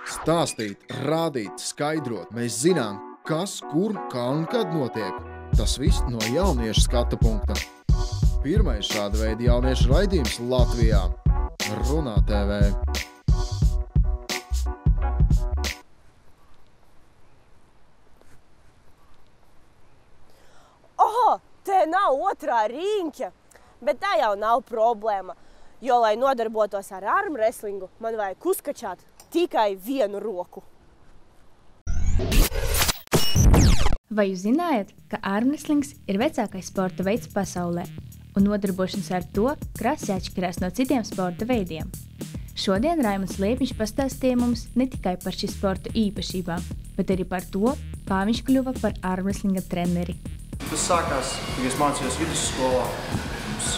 Stāstīt, rādīt, skaidrot. Mēs zinām, kas, kur, kā un kad notiek. Tas viss no jauniešu skatu punkta. Pirmais šāda veida jauniešu raidījums Latvijā – Runā TV. Oho, te nav otrā riņķa, bet tā jau nav problēma. Jo, lai nodarbotos ar armwrestlingu, man vajag uzkačāt tikai vienu roku. Vai jūs zinājāt, ka armwrestlings ir vecākais sporta veids pasaulē, un nodarbošanās ar to krasi atšķirās no citiem sporta veidiem? Šodien Raimunds Liepiņš pastāstīja mums ne tikai par šī sporta īpašībām, bet arī par to, kā viņš kļuva par armwrestlinga treneri. Tas sākās, kad es mācījos vidusskolā. Mums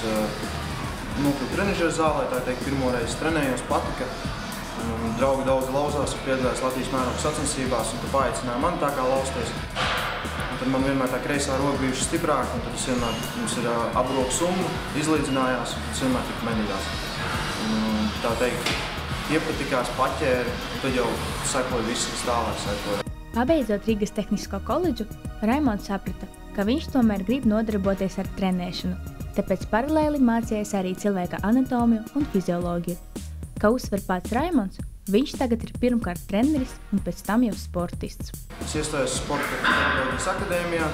nokļuvu trenižera zālē, tā teikt, pirmoreiz trenējos, patika. Draugi daudz lauzās, piedalījās Latvijas mēroga sacensībās, un tad paaicināja mani tā kā lausties. Un tad man vienmēr tā kreisā roka bijuši stiprāka, un tad es vienmēr, mums ir abroku summa, izlīdzinājās, un tas vienmēr tika menīgās. Un tā teikt, iepatikās, paķēri, un tad jau sekoja viss, kas tālāk sekoja. Pabeidzot Rīgas Tehnisko koledžu, Raimonds saprata, ka viņš tomēr grib nodarboties ar trenēšanu, tāpēc paralēli mācījās arī cilvēka anatomiju un fizioloģiju. Kā uzsver pats Raimonds, viņš tagad ir pirmkārt treneris un pēc tam jau sportists. Es iestājos Sporta pedagoģijas akadēmijā,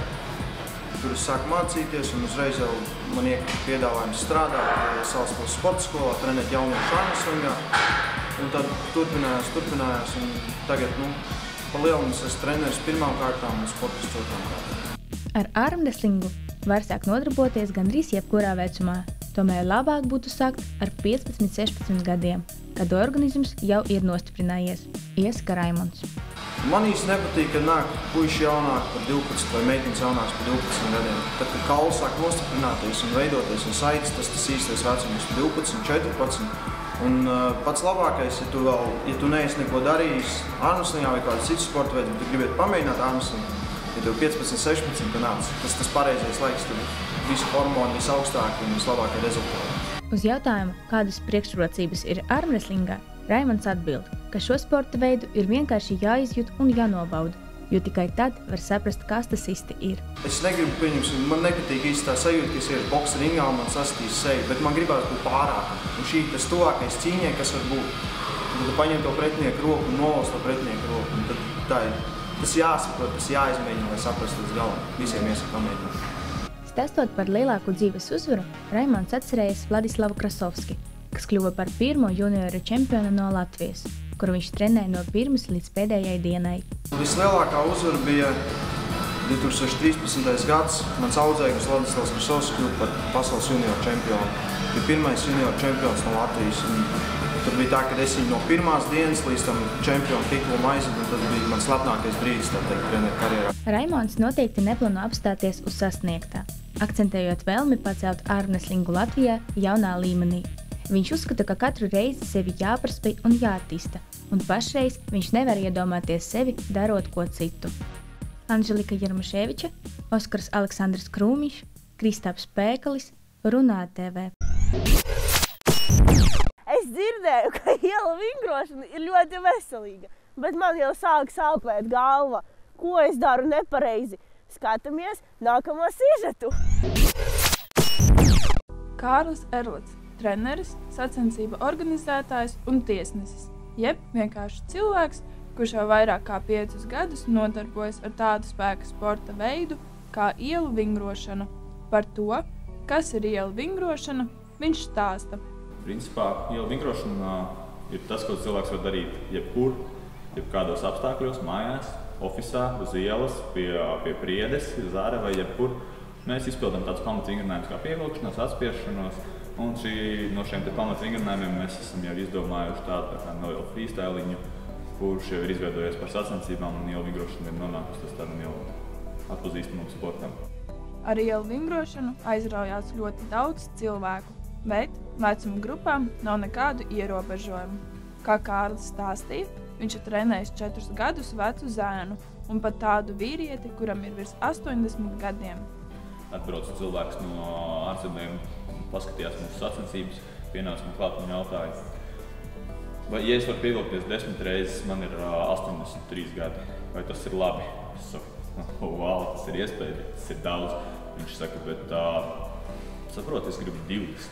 tur es sāku mācīties un uzreiz jau man iekrita piedāvājums strādāt Salaspils sporta skolā, trenēt jauniešu armwrestlingā. Un tad turpinājās un tagad, pa lielam es esmu treneris pirmām kārtām un sportists otrām kārtām. Ar armwrestlingu var sākt nodarboties gandrīz jebkurā vecumā, tomēr labāk būtu sākt ar 15–16 gadiem, kad organisms jau ir nostiprinājies, iesaka Raimonds. Man īsti nepatīk, kad nāk puiši jaunāk par 12 vai meitenes jaunāks par 12 gadiem. Tad, kad kauls sāk nostiprināties un veidoties un saites, tas īstais vecums 12, 14. Un pats labākais, ja tu neesi neko darījis armwrestlingā vai kādu citu sporta veidu, bet tu gribētu pamēģināt armwrestlingu, ja tev 15, 16, tad nāc. Tas pareizais laiks, tur visi hormoni visaugstāki un vislabākie rezultāti. Uz jautājumu, kādas priekšrocības ir armwrestlingā, Raimonds atbild, ka šo sporta veidu ir vienkārši jāizjūt un jānobauda, jo tikai tad var saprast, kas tas īsti ir. Es negribu pieņemsim, man nepatīk īsti tā sajūta, ka es iešu boksa ringā un man sastīs seju, bet man gribās būt pārākam. Un šī tas tuvākais cīņai, kas var būt. Un tad paņem to pretinieku roku un nolas to pretinieku roku. Un tad tas jāsaprot, tas jāizmēģina, lai saprastu līdz galam. Visiem iesaka pamēģināt. Stāstot par lielāku dzīves uzvaru, Raimonds atcerējas Vladislavu Krasovski, kas kļuva par pirmo junioru čempionu no Latvijas, kuru viņš trenēja no pirmas līdz pēdējai dienai. Vislielākā uzvara bija 2013. gads. Mans audzēknis Vladislavs Krasovskis kļuva par pasaules junioru čempionu. Bija pirmais junioru čempions no Latvijas. Tur bija tā, ka es viņu no pirmās dienas līdz tam čempionu titulu aizvedu, un tas bija mans lepnākais brīdis, tā teikt, treneru karjerā. Raimonds noteikti neplāno apstāties uz sasniegtā, akcentējot vēlmi pacelt armwrestlingu Latvijā jaunā līmenī. Viņš uzskata, ka katru reizi sevi jāpraspēj un jāattīsta, un pašreiz viņš nevar iedomāties sevi darot ko citu. Anželika Jermuševiča, Oskars Aleksandrs Krūmiņš, Kristaps Pēkalis, Runā TV. Es dzirdēju, ka iela vingrošana ir ļoti veselīga, bet man jau sāk sāpēt galva. Ko es daru nepareizi? Skatāmies nākamo sižetu. Kārlis Erlots, treneris, sacensību organizētājs un tiesnesis, jeb vienkārši cilvēks, kurš jau vairāk kā 5 gadus nodarbojas ar tādu spēka sporta veidu kā ielu vingrošana. Par to, kas ir ielu vingrošana, viņš stāsta. Principā ielu vingrošana ir tas, ko cilvēks var darīt jebkur, jebkādos apstākļos, mājās, ofisā, uz ielas, pie priedes, zāre vai jebkur. Mēs izpildām tādus pamatvingrinājums kā pievilkšanos, atspiešanos, un no šiem pamatvingrinājumiem mēs esam jau izdomājuši tādu kā nelielu freestyliņu, kurš jau ir izveidojies par sacensībām, un ielu vingrošana ir nonākusi tādam jau atpazīstamam sportam. Ar ielu vingrošanu aizraujās ļoti daudz cilvēku, bet vecuma grupām nav nekādu ierobežojumu. Kā Kārlis stāstīja, viņš ir trenējis 4 gadus vecu zēnu un pat tādu vīrieti, kuram ir virs 80 gadiem. Atbrauca cilvēks no ārzemēm, paskatījās mūsu sacensības, pienāca man klāt un jautāja, Vai, ja es varu pievilkties 10 reizes, man ir 83 gadi. Vai tas ir labi? Es saku, wow, tas ir iespējams, tas ir daudz. Viņš saka, bet saprot, es gribu 20.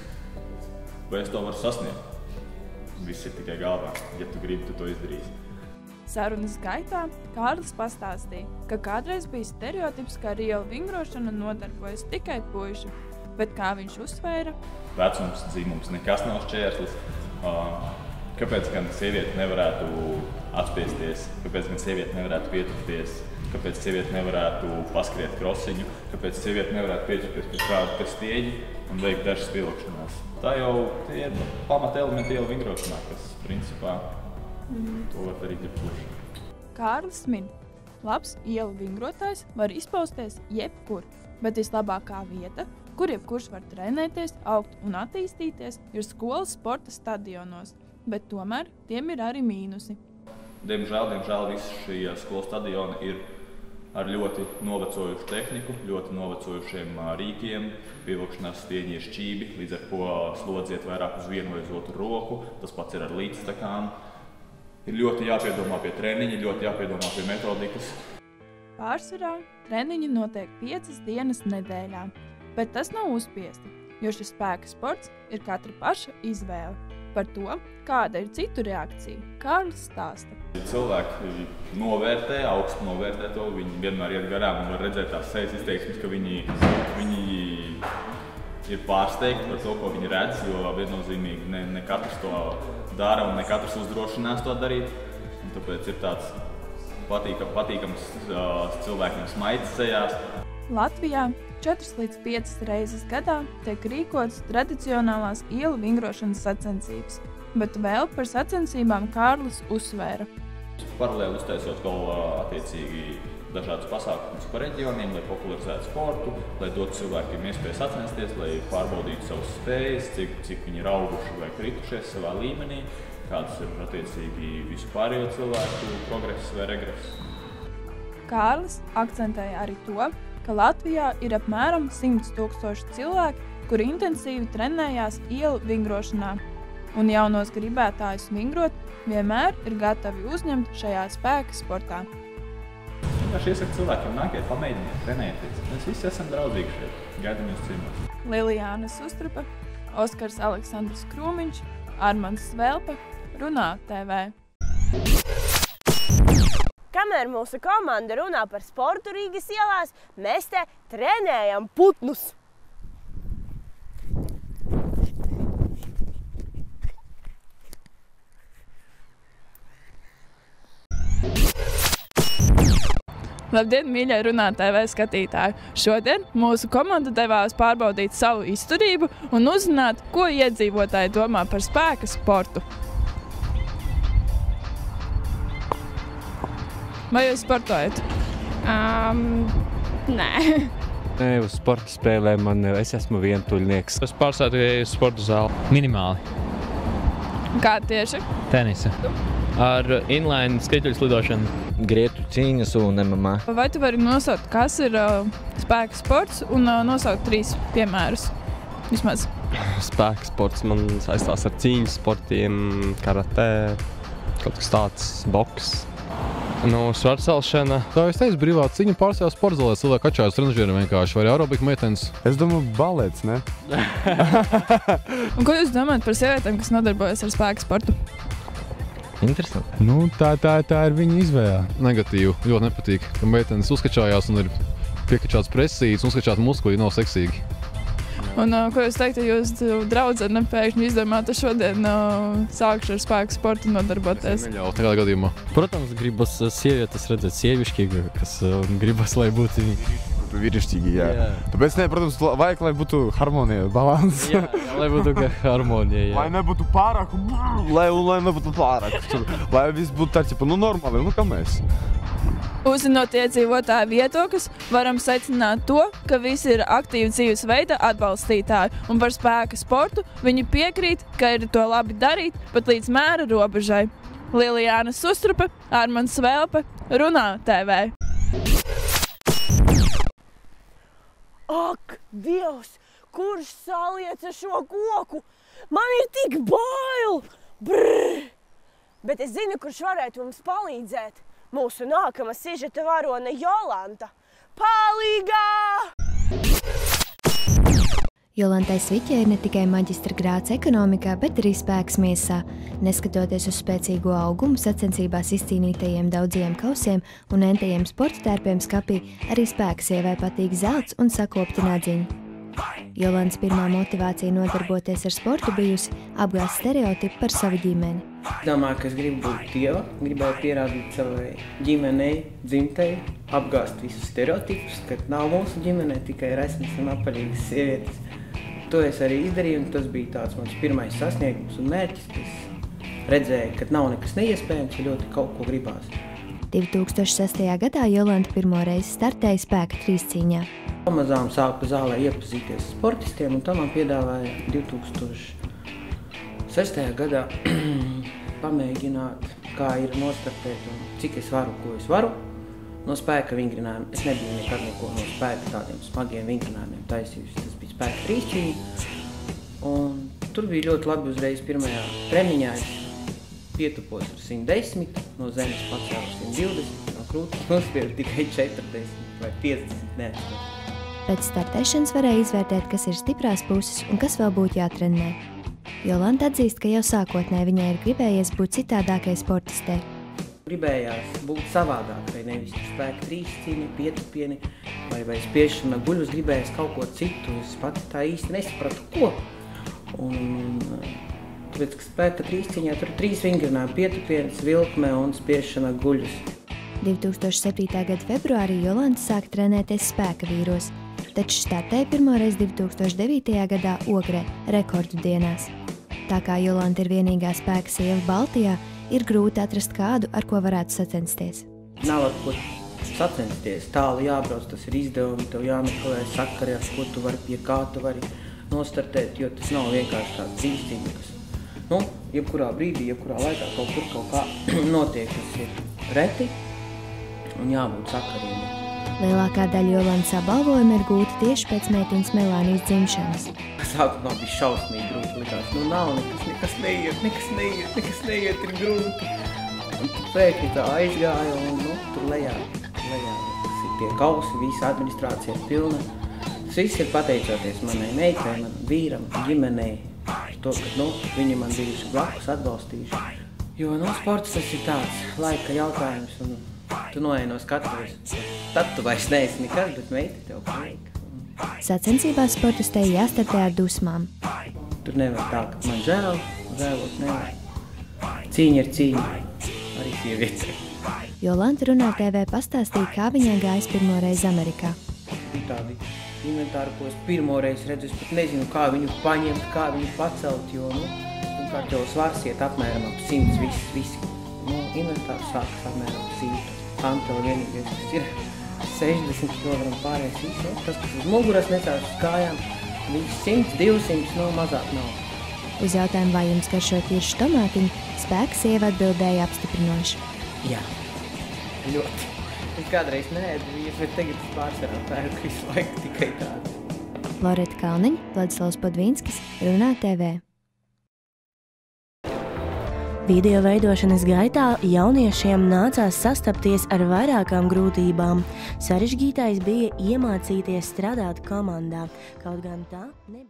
Vai es to varu sasniegt? Viss ir tikai galvā. Ja tu gribi, tu to izdarīsi. Sarunas gaitā Kārlis pastāstīja, ka kādreiz bija stereotips, ka ar ielu vingrošanu nodarbojas tikai puiši, bet kā viņš uzsvēra? Vecums, dzimums, nekas nav šķērslis. Kāpēc gan sieviete nevarētu atspiesties, kāpēc gan sieviete nevarētu pieturties, kāpēc sieviete nevarētu paskriet krosiņu, kāpēc sieviete nevarētu pieturties pie kāda pie stieģi un veikt dažas pievilkšanās. Tā jau ir pamata elementi ielu vingrošanā, kas principā to var darīt jebkurš. Kārlis min, labs ielu vingrotājs var izpausties jebkur, bet vislabākā vieta, kur jebkurš var trenēties, augt un attīstīties, ir skolas sporta stadionos, bet tomēr tiem ir arī mīnusi. Diemžēl visi šie skolas stadioni ir ar ļoti novecojušu tehniku, ļoti novecojušiem rīkiem, pievilkšanās stieņi ir šķībi, līdz ar ko slodziet vairāk uz vienu vai uz otru roku, tas pats ir ar līdzstakām. Ir ļoti jāpiedomā pie treniņa, ļoti jāpiedomā pie metodikas. Pārsvarā treniņi notiek 5 dienas nedēļā, bet tas nav uzspiesti, jo šis spēka sports ir katra paša izvēle. Par to, kāda ir citu reakcija, Kārlis stāsta. Cilvēki novērtē, augstu novērtē to, viņi vienmēr iet garām un var redzēt tās sejas izteiksmes, ka viņi ir pārsteigti par to, ko viņi redz, jo viennozīmīgi ne katrs to dara un ne katrs uzdrošinās to darīt. Un tāpēc ir tāds patīkams cilvēkiem smaids sejās. Latvijā 4 līdz 5 reizes gadā tiek rīkotas tradicionālās ielu vingrošanas sacensības, bet vēl par sacensībām Kārlis uzsvēra. Paralēli uztaisot vēl attiecīgi dažādas pasākumus par reģioniem, lai popularizētu sportu, lai dotu cilvēkiem iespēju sacensties, lai pārbaudītu savas spējas, cik viņi ir auguši vai kritušies savā līmenī, kāds ir attiecīgi visu pārējo cilvēku progress vai regress. Kārlis akcentēja arī to, ka Latvijā ir apmēram 100 000 cilvēki, kuri intensīvi trenējās ielu vingrošanā, un jaunos gribētājus vingrot vienmēr ir gatavi uzņemt šajā spēka sportā. Vienkārši iesaku cilvēkiem nākiet, pamēģiniet, trenēties. Mēs visi esam draudzīgi šeit. Gaidam jūs ciemos. Lilijāna Sustrupa, Oskars Aleksandrs Krūmiņš, Armands Svelpe, Runā TV. Kamēr mūsu komanda runā par sportu Rīgas ielās, mēs te trenējam putnus. Labdien, mīļie Runā TV skatītāji! Šodien mūsu komanda devās pārbaudīt savu izturību un uzzināt, ko iedzīvotāji domā par spēka sportu. Vai jūs sportojat? Nē. Nē, uz sporta spēlēm es esmu vientuļnieks. Es pārstāju sporta zāli. Minimāli. Kā tieši? Tenisa. Ar inline skrituļu slidošanu. Grieķu cīņas un MMA. Vai tu vari nosaukt, kas ir spēka sports un nosaukt 3 piemērus? Vismaz. Spēka sports man saistās ar cīņu sportiem, karatē, kaut kas tāds, boks. Svarcelšana. Tā es teicu, brīvā cīņa pārstāv sporta zālē, cilvēki atšķirās trenižieriem vienkārši, vai aerobika meitenes. Es domāju, balets, ne? Un ko jūs domājat par sievietēm, kas nodarbojas ar spēka sportu? Interesanti. Tā ir viņa izvēle. Negatīvi, ļoti nepatīk, ka meitenes uzskačājās un ir piekačāts presīts un uzskačāt muskuļi nav seksīgi. Un ko jūs teiktu, ja jūsu draudzene pēkšņi izdomātu šodien sākšu ar spēku sportu nodarboties? Es neļautu nekādā gadījumā. Protams, gribas sievietes redzēt sievišķīgi, kas gribas, lai būtu vīrišķīgi, jā. Tāpēc, protams, vajag, lai būtu harmonija, balans. Jā, lai būtu harmonija, jā. Lai nebūtu pārāk, lai nebūtu pārāk. Lai viss būtu tā, normāli, kā mēs. Uzzinot iedzīvotāju viedokļus, varam secināt to, ka visi ir aktīvi dzīvesveida atbalstītāji un par spēka sportu viņi piekrīt, ka ir to labi darīt pat līdz mēra robežai. Lilijāna Sustrupe, Armands Svelpe, Runā TV. Ak, Dievs, kurš salieca šo koku? Man ir tik bail! Brrr! Bet es zinu, kurš varētu mums palīdzēt. Mūsu nākamā sižeta varone Jolanta. Palīgā! Jolantai Sviķei ir ne tikai maģistra grāds ekonomikā, bet arī spēks miesā. Neskatoties uz spēcīgo augumu, sacensībās izcīnītajiem daudziem kausiem un entajiem sporta tērpiem skapī, arī spēka sievai patīk zelts un sakopti nadziņi. Jolantas pirmā motivācija nodarboties ar sportu bijusi apgāzt stereotipu par savu ģimeni. Domāju, ka es gribu būt dieva, gribēju pierādīt savai ģimenei, dzimtei, apgāzt visus stereotipus, ka nav mūsu ģimenē tikai resnes un apaļīgas sievietes. To es arī izdarīju, un tas bija tāds mans pirmais sasniegums un mērķis, ka es redzēju, ka nav nekas neiespējams, ja ļoti kaut ko gribās. 2006. gadā Jolanta pirmo reizi startēja spēka trīscīņā. Pamazām sāku zālē iepazīties sportistiem, un to man piedāvāja 2006. gadā pamēģināt, kā ir nostartēt un cik es varu, ko es varu. No spēka vingrinājuma. Es nebiju nekad neko no spēka tādiem smagiem vingrinājumiem taisījusi. Tas bija spēka trīscīņa. Un tur bija ļoti labi uzreiz pirmajā treniņā. Es pietupos ar 110, no zemes pacēlu 120, no krūtis nospiedu tikai 40 vai 50 neatspēju. Pēc startēšanas varēja izvērtēt, kas ir stiprās puses un kas vēl būtu jātrenē. Jolanta atzīst, ka jau sākotnēji viņai ir gribējies būt citādākai sportistei. Gribējās būt savādākai, nevis spēka trīscīņa, pietupieni vai spiešana guļus, gribējās kaut ko citu. Es pati tā īsti nesapratu, ko. Un tāpēc, ka spēka trīscīņā tur 3 vingrinājumi, pietupienis, vilkme un spiešana guļus. 2007. gada februārī Jolanta sāka trenēties spēka vīros, taču startēja pirmoreiz 2009. gadā Ogrē, rekordu dienās. Tā kā Jolanta ir vienīgā spēka sieva Baltijā, ir grūti atrast kādu, ar ko varētu sacensties. Nav ar ko sacensties, tālu jābrauc, tas ir izdevumi, tev jāmeklē sakari, ar ko tu vari, pie kā tu vari nostartēt, jo tas nav vienkārši tāds trīscīņa, kas, jebkurā brīdī, jebkurā laikā kaut kā notiek, tas ir reti un jābūt sakariem. Lielākā daļa Jolantas apbalvojuma ir gūta tieši pēc meitiņas Melānijas dzimšanas. Sākumā bija šausmīgi grūti, likās, nav nekas neiet, ir grūti. Un pēkšņi tā aizgāja un tur lejā, tas ir tie kausi, visa administrācija ir pilna. Tas viss ir pateicoties manai meitai, manam vīram, ģimenei, to, ka viņi man bijuši blakus, atbalstījuši. Jo sports tas ir tāds laika jautājums un tu noej no skatuves. Tad tu vairs neesi nekas, bet meita tev palīk. Sacensībās sportistei jāstartē ar dusmām. Tur nevar tā, ka man žēlot nevar. Cīņa ir cīņa, arī sieviete. Jolanta runā TV pastāstīja, kā viņai gājis pirmoreiz Amerikā. Ir tādi inventāri, ko es pirmoreiz redzu, es pat nezinu, kā viņu paņemt, kā viņu pacelt, jo, pirmkārt jau svars iet apmēram ap 100 visi. Inventārs sākas apmēram 100. Antela vienīgais, kas ir 60 kg pārējais visu. Tas, kas uz muguras nesās uz kājām, viņš 100, 200, mazāk nav. Uz jautājumu, vai jums garšo ķiršu tomātiņu, spēka sieva atbildēja apstiprinoši. Jā, ļoti. Es kādreiz neēdu, bet tagad es pārsvarā pērku visu laiku tikai tādu. Loreta Kalniņa, Vladislavs Podvīnskis, Runā TV. Video veidošanas gaitā jauniešiem nācās sastapties ar vairākām grūtībām. Sarežģītais bija iemācīties strādāt komandā, kaut gan tā nebija.